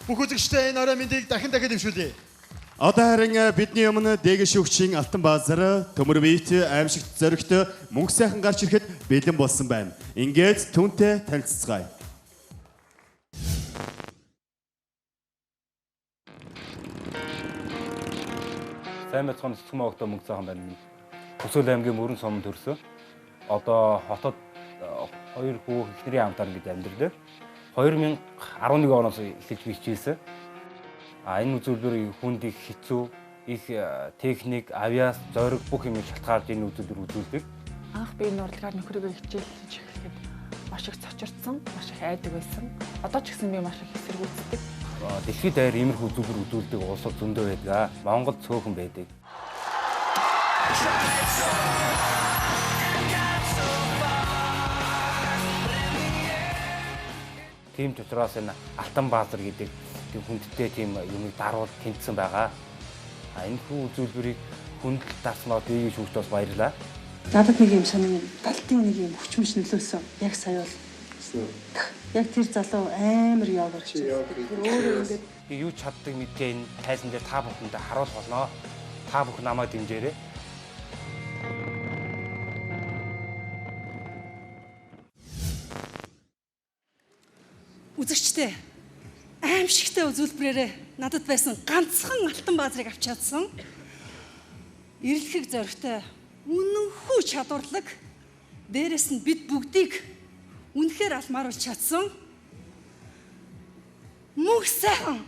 Бүх үзэгчтэй энэ орой мэндийг дахин дэвшүүлье. Одоо харин бидний өмнө дээгш шүүгчийн Алтан баазар төмөр бийт аимшигт зоригт мөнх сайхан гарч ирэхэд бэлэн болсон байна. Ингээд түүнтэй танилццгаая. Сайн мэцхан цэцгэн огтоо мөнх сайхан байна. Төсөөл аймгийн Мөрөн суманд төрсөн. Одоо хотод хоёр хүү эхнэрийн хамтаар ингэж амьдралаа. 2011 оноос эхэлж бичижсэн. Энэ үзүүлбэр хүнд их хэцүү, их техник, авиас, зориг бүх юм шалтгаалж энэ үзүүлбэр үзүүлдэг. Анх би энэ урлагаар нөхрийгөө хичээлж эхлэхэд маш их цочирдсан, маш их айдаг байсан. Одоо ч гэсэн би маш их эсэргүүцдэг. Дэлхийд даяар иймэрхүү үзүүлбэр үзүүлдэг улсууд зөндөө байдаг. Монголд цөөхөн байдаг. Тийм ч учраас энэ Алтан баазар гэдэг тийм хүндтэй тийм юмыг даруул тэмцсэн байгаа. Энэ хүү үзүүлбэрийг хүндэл дарснаа бие шүүгч бас баярлаа. Надад нэг юм сонин галтын нэг юм хүчмж нөлөөсөн. Яг сая бол. Яг тэр залуу амар яваарч. Өөрөө ингээд юу ч чаддаг мэдээ энэ тайзан дээр та бүхэндээ харуулах болно. Та бүхэн намайг дэмжээрэй. Үзэгчтэй аимшигтай үзүүлбэрээрээ надад байсан ганцхан Алтан баазрыг авч чадсан. Ирэлхэг зоригтой үнэнхүү чадварлаг. Дээрээс нь бид бүгдийг үнэхээр алмааруулж чадсан. Мөнх сайхан.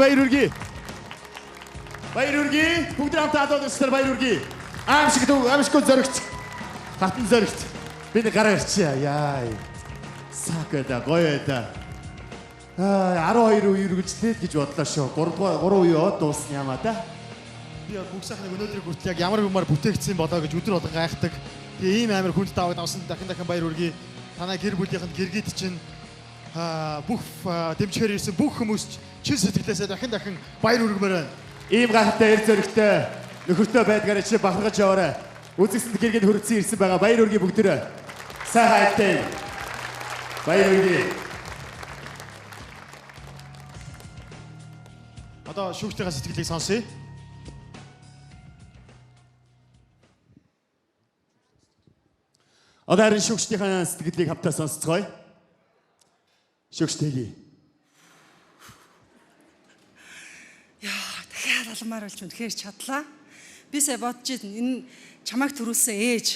Баяр үргээ. Баяр үргээ. Бүгд хамтдаа одоостор баяр үргээ. Аимшиггүй зөрөгч. Хатан зөрөгч. Би нэг гараа ирчихъя. Яа. Сакэда гоёда. 12 үе үргэлжлээд гэж бодлоо шүү. 3 үе дуусна ямаа да. Би бүх сайхныг өнөөдрийг хүртэл яг ямар юмар бүтээгдсэн болоо гэж өдөр болгон гайхдаг. Тэгээ ийм амар хүнд таавад авсан дахин баяр үргээ. Танай гэр бүлийнхэнд гэргийд чинь бүх дэмжгээр ирсэн бүх хүмүүст чин сэтгэлээсээ дахин баяр үргэмээр байна. Ийм гайхалтай эр зөрөгтэй нөхөртөө байдгаараа чи бахаргаж яваарай. Үзэгсэнд гэргээд хөргөцсөн ирсэн байгаа баяр үргээ бүгдээрээ. Сайхан хайртай. Баяр үргээ. Одоо шүүгчдийн сэтгэлийг сонсъё. Одоо харин шүүгчдийн сэтгэлийг хамтдаа сонсцгоё. Шүүгчтэйгээ. Яа, дахиад алмаар болж үнэхээр чадлаа. Би сая бодож энэ чамайг төрүүлсэн ээж,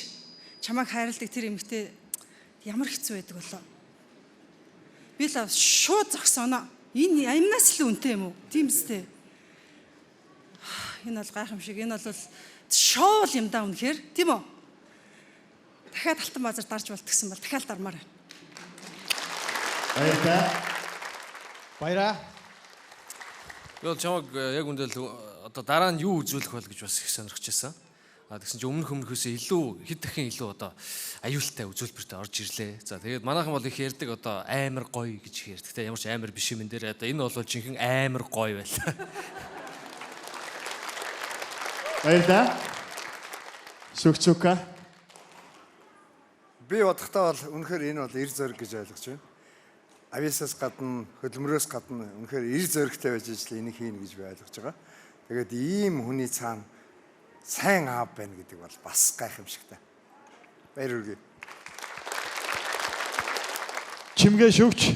чамайг хайрладаг тэр эмэгтэй ямар хэцүү байдаг болоо. Би л шууд зогсооно. Энэ амнаас л үнэтэй юм уу? Тийм үстэй. Энэ бол гайхамшиг. Энэ бол шоул юм да үнэхээр. Тийм үү? Дахиад алтан баазар дарж болтгсон бол дахиад дармаар байна. Баяраа. Яа чамаг яг үндэл одоо дараа нь юу үзүүлэх бол гэж бас их сонирхож байсан. Тэгсэн чинь өмнөхөөсөө илүү хэд дахин илүү одоо аюултай үзүүлбэртэй орж ирлээ. За тэгээд манайхан бол их ярьдаг одоо амар гоё гэж их ярьдаг. Тэ ямар ч амар биш юм энэ дээр одоо энэ бол жинхэнэ амар гоё байлаа. Баярлалаа. Шүгчүка. Би бодохдоо бол үнэхээр энэ бол эр зөрг гэж ойлгож байна. Авьяасаас гадна, хөдөлмөрөөс гадна үнэхээр эр зөргтэй байж ижил энийг хийнэ гэж би ойлгож байгаа. Тэгээд ийм хүний цаана сайн аав байна гэдэг бол бас гайхамшигтай. Баяр үргээ. Чимгээ шүүгч.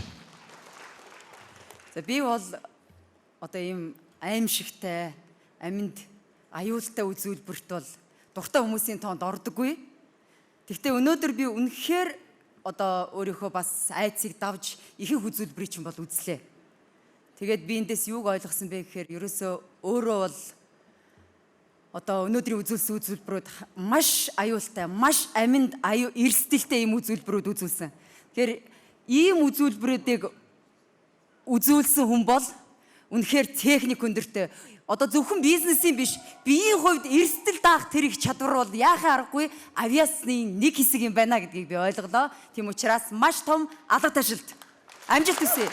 За би бол одоо ийм аимшигтай, аминд аюултай үзүүлбэрт бол дуртай хүмүүсийн тоонд ордоггүй. Гэхдээ өнөөдөр би үнэхээр одоо өөрийнхөө бас айцыг давж ихэнх үзүүлбэрийг чинь бол үзлээ. Тэгээд би эндээс юуг ойлгосон бэ гэхээр ерөөсөө өөрөө бол одоо өнөөдрийн үзүүлсэн үзүүлбэрүүд маш аюултай, маш аминд эрсдэлтэй ийм үзүүлбэрүүд үзүүлсэн. Тэгэхээр ийм үзүүлбэрүүдийг үзүүлсэн хүн бол үнэхээр техник өндөртэй. Одоо зөвхөн бизнесийн биш, биеийн хувьд эрсдэл даах тэр их чадвар бол яахаа аргагүй авиасны нэг хэсэг юм байна гэдгийг би ойлголоо. Тийм учраас маш том алга ташилт. Амжилт хүсье.